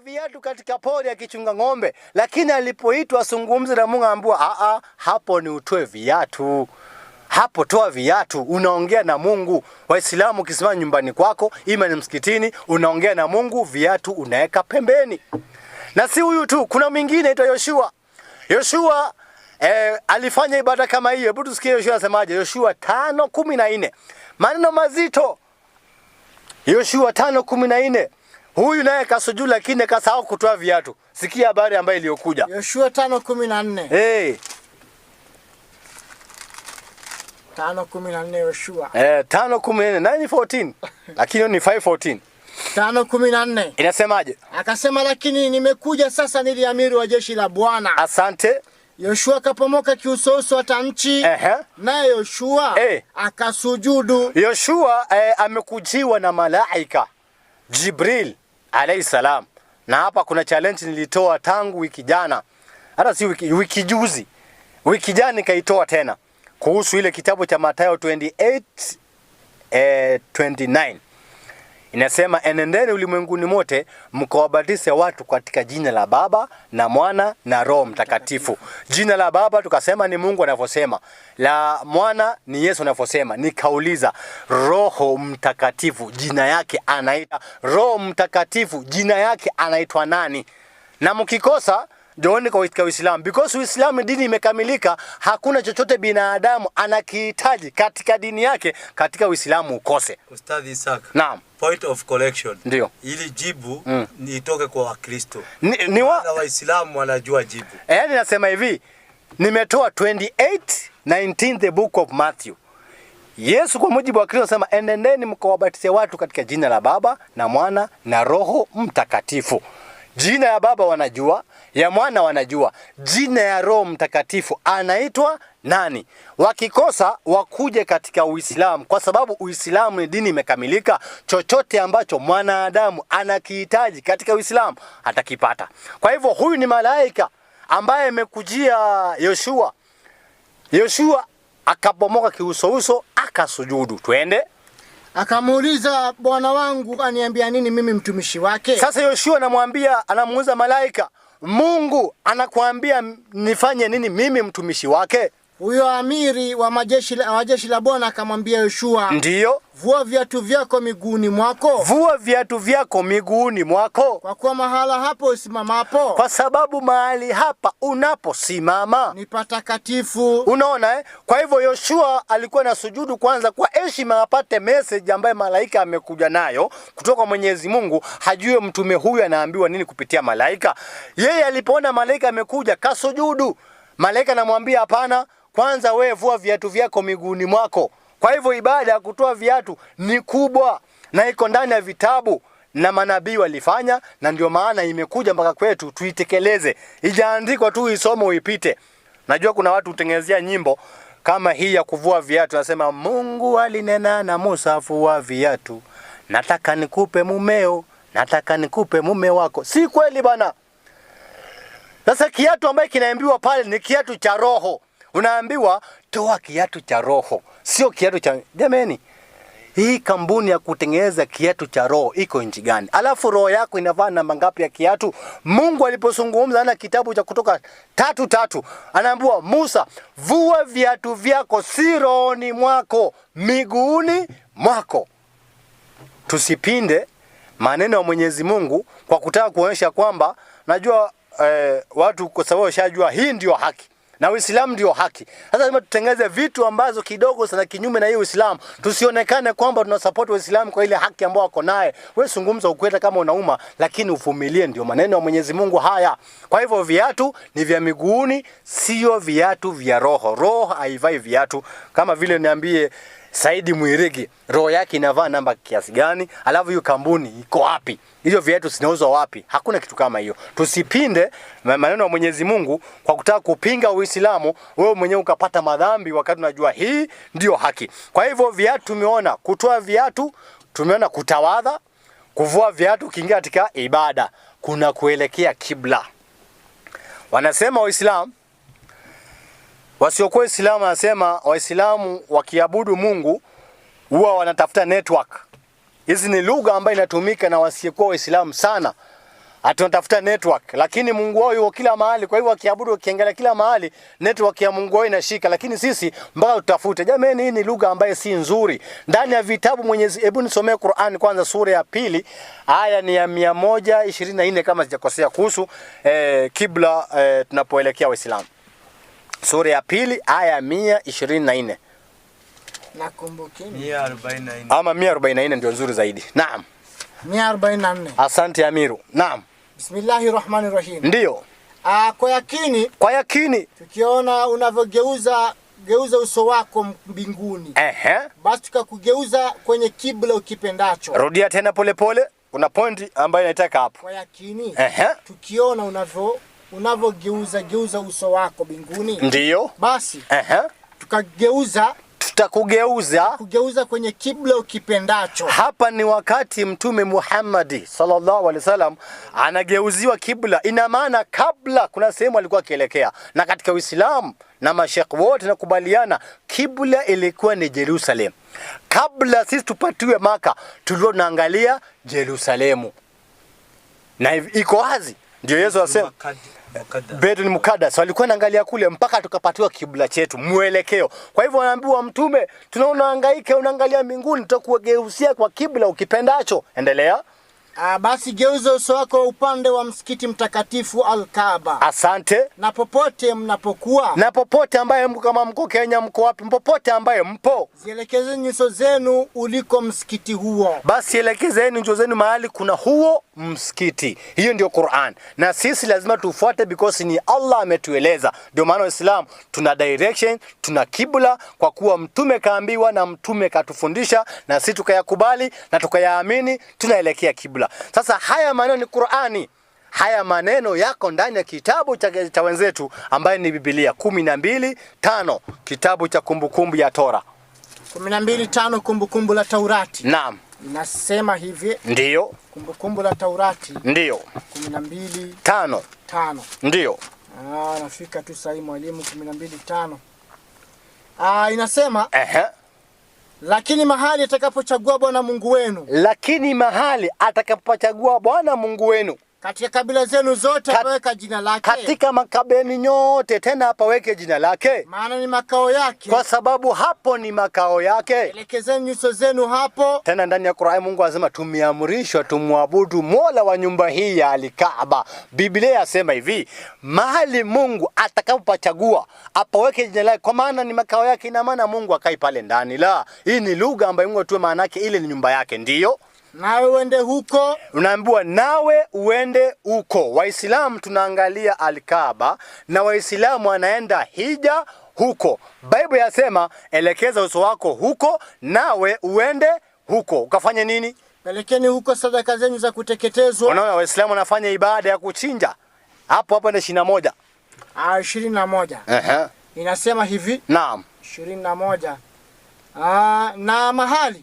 viatu katika pori akichunga ng'ombe, lakini alipoitwa azungumze na Mungu ambiwa hapo ni utoe viatu. Hapo toa viatu, unaongea na Mungu. Waislamu ukisimama nyumbani kwako, ima ni msikitini, unaongea na Mungu, viatu unaweka pembeni. Na si huyu tu, kuna mwingine anaitwa Yoshua. Yoshua alifanya ibada kama hiyo. Hebu tusikie Yoshua asemaje. Yoshua 5:14. Maneno mazito. Yoshua 5:14. Huyu naye kasujudu lakini kasahau kutoa viatu. Sikia habari ambayo iliyokuja. Yoshua 5:14. 5:14 Yoshua. 5:14, 9:14. Lakini ni 5:14. 5:14. Inasemaje? Akasema lakini nimekuja sasa nili amiri wa jeshi la Bwana. Asante. Yoshua akapomoka kiusouso hata nchi. Naye Yoshua akasujudu. Yoshua amekujiwa na malaika Jibril alayhi salam. Na hapa kuna challenge nilitoa tangu wiki jana. Hata si wiki juzi. Wiki jana nikaitoa tena kuhusu ile kitabu cha Mathayo 28:29. Inasema enendeni ulimwenguni mote mkawabatize watu katika jina la Baba na Mwana na Roho Mtakatifu. Jina la Baba tukasema ni Mungu anavyosema. La Mwana ni Yesu anavyosema. Nikauliza Roho Mtakatifu jina yake anaitwa Roho Mtakatifu jina yake anaitwa nani? Na mkikosa jooni kwa Uislamu, because Uislamu dini imekamilika, hakuna chochote binadamu anakihitaji katika dini yake katika Uislamu ukose. Ustadhi Isaac. Naam. Point of collection. Ndio. Ili jibu nitoke kwa Wakristo. Na Waislamu wanajua jibu. Yaani nasema hivi, nimetoa 28:19 the book of Matthew. Yesu kwa mujibu wa Kristo anasema enendeni mkawabatize watu katika jina la Baba na Mwana na Roho Mtakatifu. Jina ya Baba wanajua, ya Mwana wanajua, jina ya Roho Mtakatifu anaitwa nani? Wakikosa wakuje katika Uislamu, kwa sababu Uislamu ni dini imekamilika. Chochote ambacho mwanadamu anakihitaji katika Uislamu atakipata. Kwa hivyo huyu ni malaika ambaye amekujia Yoshua. Yoshua akabomoka kiusouso akasujudu. Twende. Akamuuliza Bwana wangu aniambia nini mimi mtumishi wake? Sasa Yoshua anamuuliza malaika, Mungu anakuambia nifanye nini mimi mtumishi wake? Huyo amiri wa jeshi la Bwana akamwambia Yoshua, ndiyo, vua viatu vyako miguuni mwako. Vua viatu vyako miguuni mwako. Kwa kuwa mahala hapo usimamapo. Kwa sababu mahali hapa unaposimama ni patakatifu. Unaona Kwa hivyo Yoshua alikuwa na sujudu kwanza kwa heshima apate message ambaye malaika amekuja nayo kutoka kwa Mwenyezi Mungu, hajue mtume huyu anaambiwa nini kupitia malaika. Yeye alipoona malaika amekuja kasujudu. Malaika anamwambia hapana, kwanza wewe vua viatu vyako miguuni mwako. Kwa hivyo ibada ya kutoa viatu ni kubwa na iko ndani ya vitabu na manabii walifanya, na ndio maana imekuja mpaka kwetu tuitekeleze. Ijaandikwa tu isome uipite. Najua kuna watu utengenezea nyimbo kama hii ya kuvua viatu, nasema Mungu alinena na Musa vua viatu. Nataka nikupe mumeo, nataka nikupe mume wako. Si kweli bana. Sasa kiatu ambaye kinaambiwa pale ni kiatu cha roho. Unaambiwa toa kiatu cha roho, sio kiatu cha jameni. Hii kampuni ya kutengeneza kiatu cha roho iko nchi gani? Alafu roho yako inavaa namba ngapi ya kiatu? Mungu alipozungumza na kitabu cha Kutoka 3:3 anaambiwa Musa, vua viatu vyako si rohoni mwako, miguuni mwako. Tusipinde maneno ya Mwenyezi Mungu kwa kutaka kuonyesha kwamba najua watu kwa sababu washajua hii ndio haki na Uislamu ndio haki. Sasa lazima tutengeze vitu ambazo kidogo sana kinyume na hiyo Uislamu. Tusionekane kwamba tunasupport Uislamu kwa ile haki ambayo wako naye. Wewe zungumza ukweli kama unauma, lakini uvumilie, ndio maneno ya Mwenyezi Mungu haya. Kwa hivyo viatu ni vya miguuni, sio viatu vya roho. Roho haivai viatu. Kama vile niambie Saidi Mwirigi, roho yake inavaa namba kiasi gani? Alafu hiyo kampuni iko wapi? Hizo viatu zinauzwa wapi? Hakuna kitu kama hiyo. Tusipinde maneno ya Mwenyezi Mungu kwa kutaka kupinga Uislamu, wewe mwenyewe ukapata madhambi wakati unajua hii ndio haki. Kwa hivyo viatu tumeona kutoa viatu, tumeona kutawadha, kuvua viatu kiingia katika ibada, kuna kuelekea kibla. Wanasema Waislamu wasiokuwa Waislamu wanasema Waislamu wakiabudu Mungu huwa wanatafuta network. Hizi ni lugha ambayo inatumika na wasiokuwa Waislamu sana. tunatafuta network, lakini Mungu wao yuko kila mahali. Kwa hivyo wakiabudu, wakiangalia kila mahali, network ya Mungu wao inashika, lakini sisi mpaka tutafute. Jamani, hii ni lugha ambayo si nzuri. Ndani ya vitabu Mwenyezi, hebu nisomee Qur'an kwanza, sura ya 2 aya ni ya 124 kama sijakosea, kuhusu kibla tunapoelekea Waislamu. Sura ya 2 aya 124. Nakumbukeni. 144. Ama 144 ndio nzuri zaidi. Naam. 144. Asante Amiru. Naam. Bismillahirrahmanirrahim. Ndio. Kwa yakini tukiona unavyogeuza uso wako mbinguni. Basi tukakugeuza kwenye kibla ukipendacho. Rudia tena pole pole. Kuna pointi ambayo nataka hapo. Kwa yakini tukiona unavyogeuza uso wako mbinguni. Ndio. Basi tutakugeuza kwenye kibla ukipendacho. Hapa ni wakati Mtume Muhammad sallallahu alaihi wasallam anageuziwa kibla. Ina maana kabla kuna sehemu alikuwa akielekea, na katika Uislamu na mashekhi wote nakubaliana kibla ilikuwa ni Jerusalem. Kabla sisi tupatiwe Maka tulikuwa tunaangalia Jerusalemu, na iko wazi. Ndio Yesu asema Baitul Muqaddas, walikuwa naangalia kule mpaka tukapatiwa kibla chetu, mwelekeo. Kwa hivyo anaambiwa Mtume, tunaona hangaika unaangalia mbinguni, tutakugeuzia kwa kibla ukipendacho. Endelea. Basi geuza uso wako upande wa msikiti mtakatifu Al-Kaaba. Asante. Na popote mnapokuwa. Na popote ambaye mko, kama mko Kenya, mko wapi, popote ambaye mpo, zielekezeni nyuso zenu uliko msikiti huo. Basi elekezeni nyuso zenu mahali kuna huo msikiti. Hiyo ndio Qur'an. Na sisi lazima tufuate because ni Allah ametueleza. Ndio maana Uislamu tuna direction, tuna kibla, kwa kuwa Mtume kaambiwa na Mtume katufundisha, na sisi tukayakubali na tukayaamini, tunaelekea kibla. Sasa haya maneno ni Qur'ani. Haya maneno yako ndani ya kitabu cha wenzetu ambaye ni Biblia 12:5, kitabu cha kumbukumbu ya Tora. 12:5 kumbukumbu la Taurati. Naam. Nasema hivi. Ndio. Kumbukumbu la Taurati. Ndio. 12:5. Ndio. Nafika tu sahihi mwalimu. 12:5. Inasema lakini mahali atakapochagua Bwana Mungu wenu, katika kabila zenu zote apaweka jina lake. Katika makabila yote tena apaweke jina lake. Maana ni makao yake. Kwa sababu hapo ni makao yake. Elekezeni nyuso zenu hapo. Tena ndani ya Qur'an Mungu anasema tumeamrishwa tumwabudu Mola wa nyumba hii ya Al-Kaaba. Biblia yasema hivi, mahali Mungu atakapopachagua apaweke jina lake, kwa maana ni makao yake. Ina maana Mungu akai pale ndani. La, hii ni lugha ambayo Mungu tu maana yake ile ni nyumba yake. Ndio. Nawe uende huko. Unaambiwa nawe uende huko. Waislamu tunaangalia Al-Kaaba na Waislamu wanaenda hija huko. Biblia yasema elekeza uso wako huko, nawe uende huko. Ukafanya nini? Pelekeni huko sadaka zenu za kuteketezwa. Unaona Waislamu wanafanya ibada ya kuchinja. Hapo ni 21. 21. Inasema hivi. Naam. 21.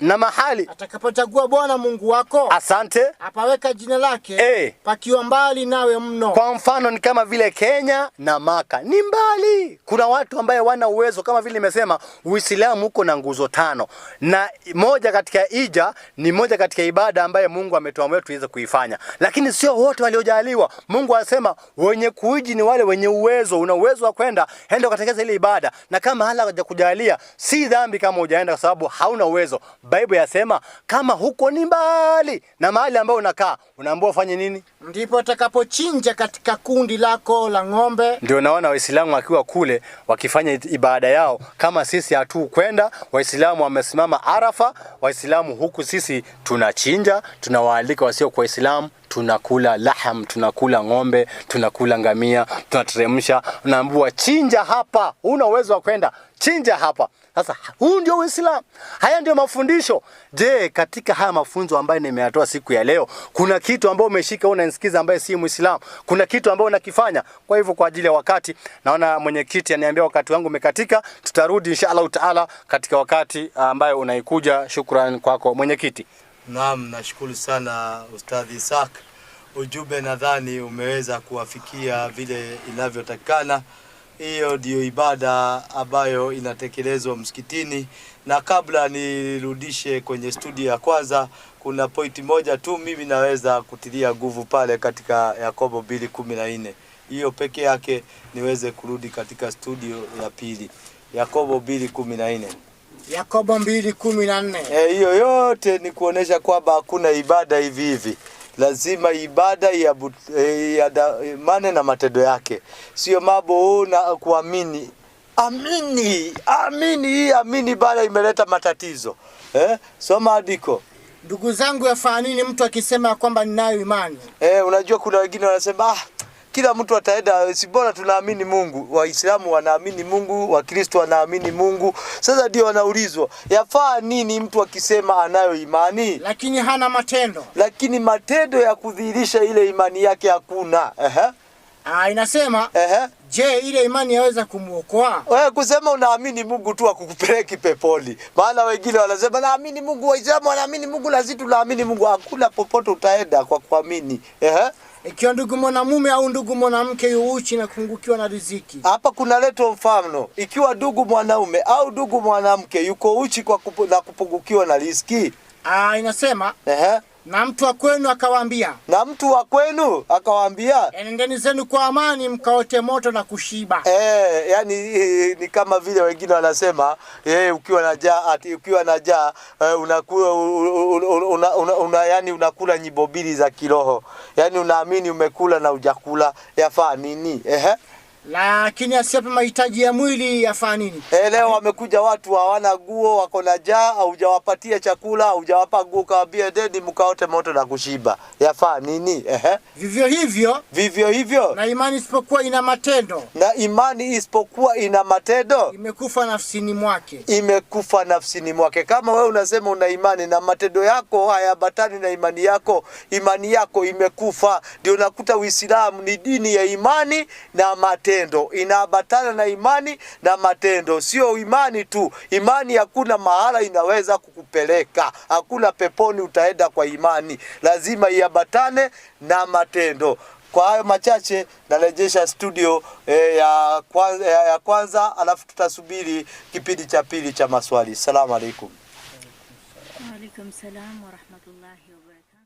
Na mahali atakapochagua Bwana Mungu wako. Asante. Apaweka jina lake. Pakiwa mbali nawe mno. Kwa mfano ni kama vile Kenya na Maka. Ni mbali. Kuna watu ambaye wana uwezo, kama vile nimesema Uislamu uko na nguzo 5. Na moja katika hija ni moja katika ibada ambaye Mungu ametuamuru tuweze kuifanya. Lakini sio wote waliojaliwa. Mungu anasema wenye kuiji ni wale wenye uwezo. Una uwezo wa kwenda, enda ukatekeleza ile ibada. Na kama hala hajakujalia, si dhambi kama ujaenda kwa sababu hauna uwezo. Biblia yasema kama huko ni mbali na mahali ambao unakaa, unaambiwa ufanye nini? Ndipo utakapochinja katika kundi lako la ng'ombe. Ndio naona Waislamu wakiwa kule wakifanya ibada yao, kama sisi hatu kwenda. Waislamu wamesimama Arafa, Waislamu huku sisi tunachinja, tunawaalika wasio kwa Waislamu, tunakula laham, tunakula ng'ombe, tunakula ngamia, tunateremsha. Unaambiwa chinja hapa, una uwezo wa kwenda, chinja hapa. Sasa huu ndio Uislamu. Haya ndio mafundisho. Je, katika haya mafunzo ambayo nimeyatoa siku ya leo, kuna kitu ambao umeshika unanisikiza ambaye si Muislamu? Kuna kitu ambao unakifanya? Kwa hivyo kwa ajili ya wakati, naona mwenyekiti ananiambia wakati wangu umekatika. Tutarudi inshallah taala katika wakati ambayo unaikuja. Shukrani kwako mwenyekiti. Naam, nashukuru sana Ustadhi Isaac. Ujumbe nadhani umeweza kuwafikia vile inavyotakana. Hiyo ndio ibada ambayo inatekelezwa msikitini. Na kabla nirudishe kwenye studio ya kwanza kuna pointi moja tu mimi naweza kutilia nguvu pale katika Yakobo 2:14. Hiyo peke yake niweze kurudi katika studio ya pili. Yakobo 2:14. Yakobo 2:14. Hiyo yote ni kuonesha kwamba hakuna ibada hivi hivi. Lazima ibada ya imani na matendo yake. Sio mambo na kuamini. Amini bala imeleta matatizo. Soma andiko. Ndugu zangu, yafaa nini mtu akisema kwamba ninayo imani? Unajua kuna wengine wanasema kila mtu ataenda, si bora tunaamini Mungu. Waislamu wanaamini Mungu, Wakristo wanaamini Mungu. Sasa ndio wanaulizwa, yafaa nini mtu akisema anayo imani lakini hana matendo? Lakini matendo ya kudhihirisha ile imani yake hakuna. Inasema je, ile imani yaweza kumuokoa? Wewe kusema unaamini Mungu tu akukupeleki peponi. Maana wengine wanasema naamini Mungu, Waislamu wanaamini Mungu, lazima tunaamini Mungu. Hakuna popote utaenda kwa kuamini. Ikiwa ndugu mwanamume au ndugu mwanamke yuuchi na kupungukiwa na riziki. Hapa kuna leto mfano. Ikiwa ndugu mwanaume au ndugu mwanamke yuko uchi na kupungukiwa na riziki. Inasema na mtu wa kwenu akawaambia, enendeni zenu kwa amani mkaote moto na kushiba. Yani ni kama vile wengine wanasema ukiwa na njaa unakula yani unakula nyibobili za kiroho. Yani unaamini umekula na hujakula, yafaa nini? Lakini asiyepe mahitaji ya mwili yafaa nini? Leo wamekuja watu hawana nguo, wako na njaa, hujawapatia chakula, hujawapa nguo, kawaambia ndeni mkaote moto na kushiba. Yafaa nini? Vivyo hivyo na imani isipokuwa ina matendo imekufa nafsini mwake. Kama wewe unasema una imani na matendo yako hayabatani na imani yako imekufa. Ndio nakuta Uislamu ni dini ya imani na matendo. Inaambatana na imani na matendo. Sio imani tu. Imani hakuna mahala inaweza kukupeleka. Hakuna peponi utaenda kwa imani. Lazima iambatane na matendo. Kwa hayo machache narejesha studio ya kwanza, alafu tutasubiri kipindi cha pili cha maswali. Asalamu alaykum. Wa alaykum salam wa rahmatullahi wa barakatuh.